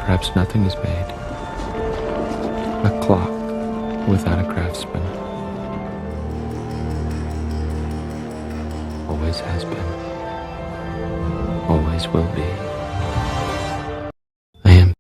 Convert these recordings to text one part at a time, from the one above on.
perhaps nothing is made. A clock without a craftsman. Always has been. Always will be. I am.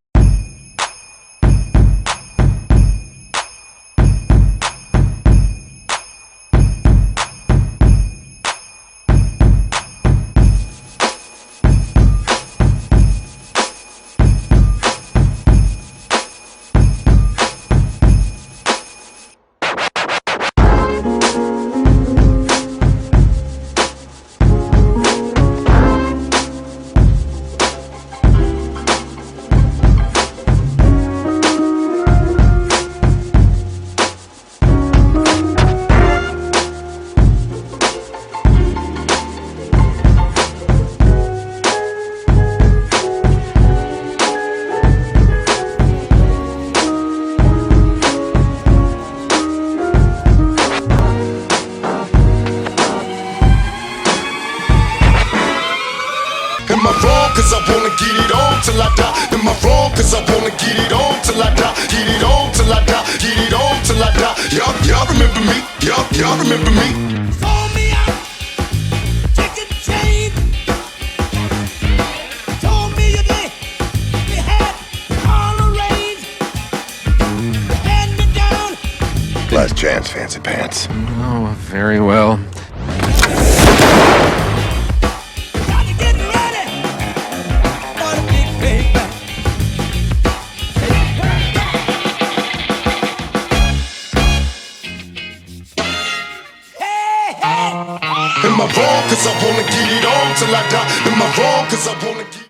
Am I wrong? Cause I wanna get it on till I die. Am I wrong? Cause I wanna get it on till I die. Get it on till I die. Get it on till I die. Y'all remember me? Y'all remember me? Call me out, chicken chain. Told me you had all arranged. Stand me down. Last chance, fancy pants. Oh, very well. Got to get ready for the big payback. Hey, hey. Am I wrong? Cause I wanna get it on till I die. Am I wrong? Cause I wanna